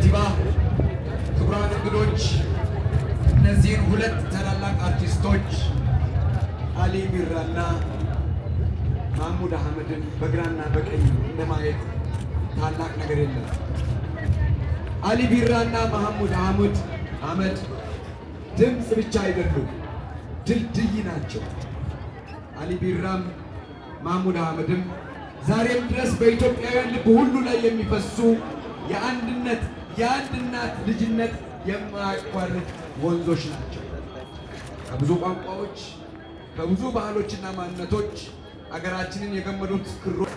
ከንቲባ፣ ክቡራን እንግዶች፣ እነዚህን ሁለት ታላላቅ አርቲስቶች አሊ ቢራና መሐሙድ አህመድን በግራና በቀኝ እንደማየት ታላቅ ነገር የለም። አሊ ቢራና መሐሙድ አህመድ ድምፅ ብቻ አይደሉም፣ ድልድይ ናቸው። አሊ ቢራም መሐሙድ አህመድም ዛሬም ድረስ በኢትዮጵያውያን ልብ ሁሉ ላይ የሚፈሱ የአንድ እናት ልጅነት የማያቋርጥ ወንዞች ናቸው። ከብዙ ቋንቋዎች ከብዙ ባህሎችና ማንነቶች አገራችንን የገመዱት ክሮች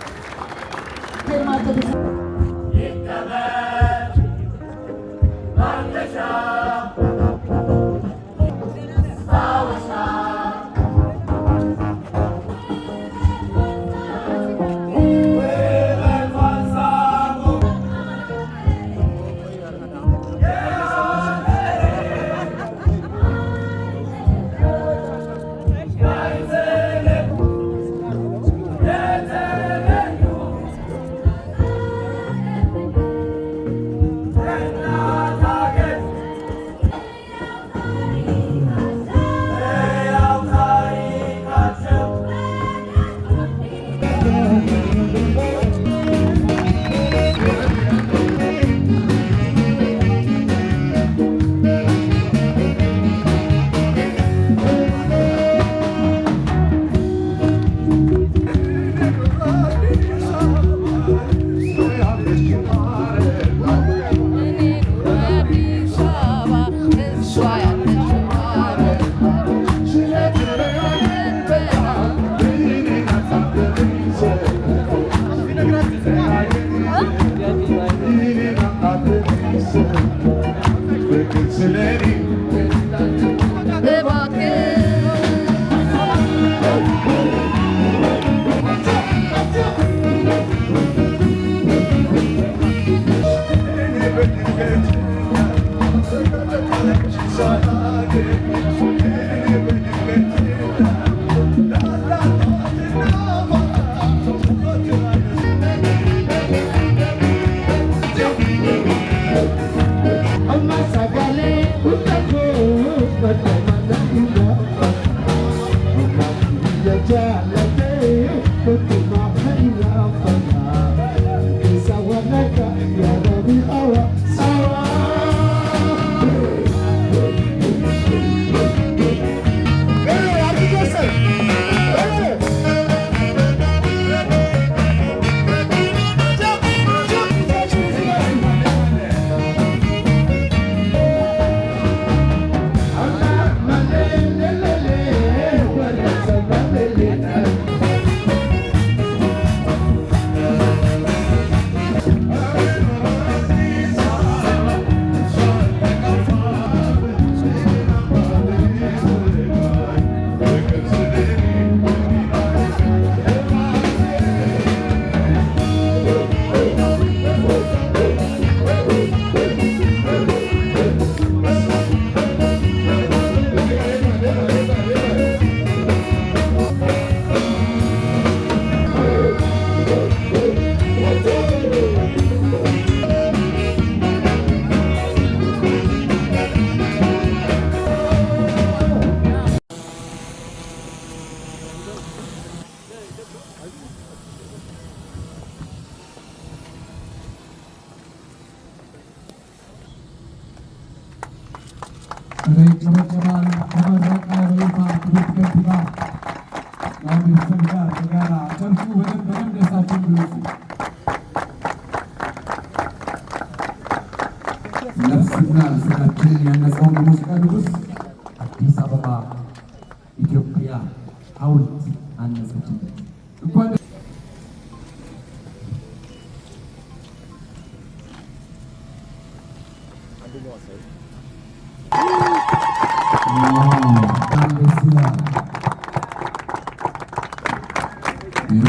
ነፍስና ስጋችንን ያነጻውን የሙዚቃ ንጉሥ አዲስ አበባ ኢትዮጵያ ሐውልት አነጸችለት። እንኳን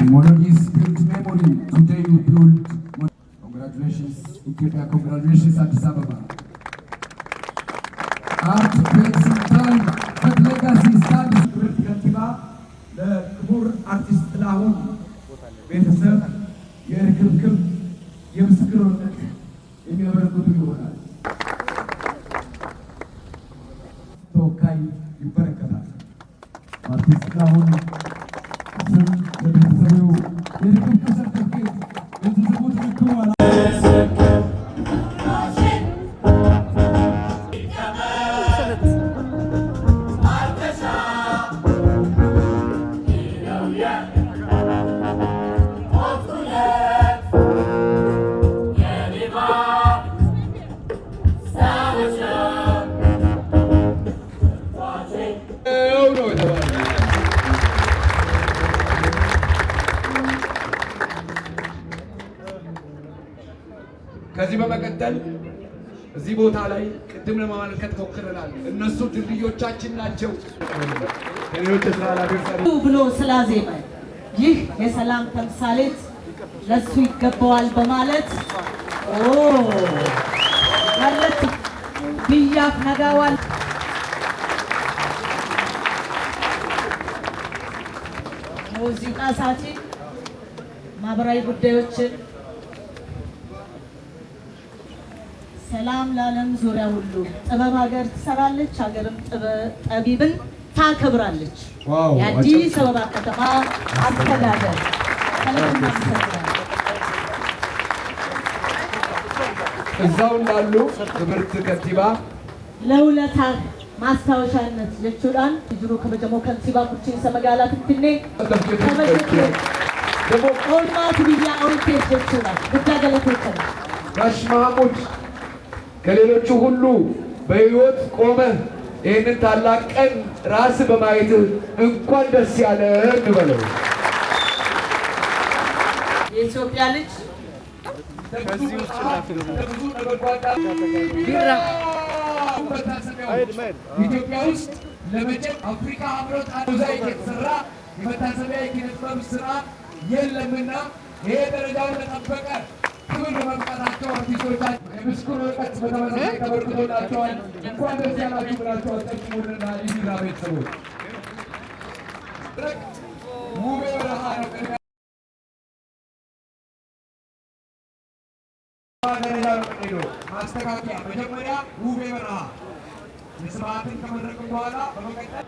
Melodies build memory. Today you build. Congratulations, Ethiopia. Congratulations, Addis Ababa. Art breaks in time, but legacy stands. ከንቲባ ለክቡር አርቲስት ጥላሁን ቤተሰብ የርክብክብ የምስክር ወረቀት የሚያበረክቱ ይሆናል። አርቲስት ጥላሁን ስም ለቤተሰቡ የርክክብ ሰርተፍኬት ቤተሰቡ ተረክበዋል። ከዚህ በመቀጠል እዚህ ቦታ ላይ ቅድም ለማመልከት ሞክረናል። እነሱ ድልድዮቻችን ናቸው። ከሌሎች የስራ ኃላፊዎች ብሎ ስላዜመ ይህ የሰላም ተምሳሌት ለሱ ይገባዋል በማለት ያለት ብያፍ ነጋዋል ሙዚቃ ሳቲ ማህበራዊ ጉዳዮችን ሰላም ለዓለም ዙሪያ ሁሉ ጥበብ ሀገር ትሰራለች፣ ሀገርም ጠቢብን ታከብራለች። የአዲስ አበባ ከተማ አስተዳደር እዛው እንዳሉ ክብርት ከንቲባ ለውለታ ማስታወሻነት jechuudhaan ጅሩ ከበጀሞ ከንቲባ ኩቺንሰ መጋላ ትንቴ ደግሞ ኦልማት ቢያ ኦልቴስ jechuudhaan ጉዳ ገለቶች ጋሽ ማሙድ ከሌሎቹ ሁሉ በህይወት ቆመ ይህንን ታላቅ ቀን ራስ በማየት እንኳን ደስ ያለ እንበለው። የኢትዮጵያ ልጅ ኢትዮጵያ ውስጥ ለመጀመሪያ አፍሪካ ህብረት ሞዛይክ የተሰራ የመታሰቢያ የኪነ ጥበብ ስራ የለምና ይሄ ደረጃውን ለጠበቀ ክብር በመምጣታቸው አርቲስቶቻችን የምስክር ወረቀት በተመሳሳይ ተበርክቶላቸዋል። እንኳን ደስ ያላችሁ ብላችሁ አጨብጭቡልና የቢራ ቤተሰቦች ውቤ በረሃ ነው ማስተካከያ መጀመሪያ ውቤ በረሃ የስርዓትን ከመድረክ በኋላ በመቀጠል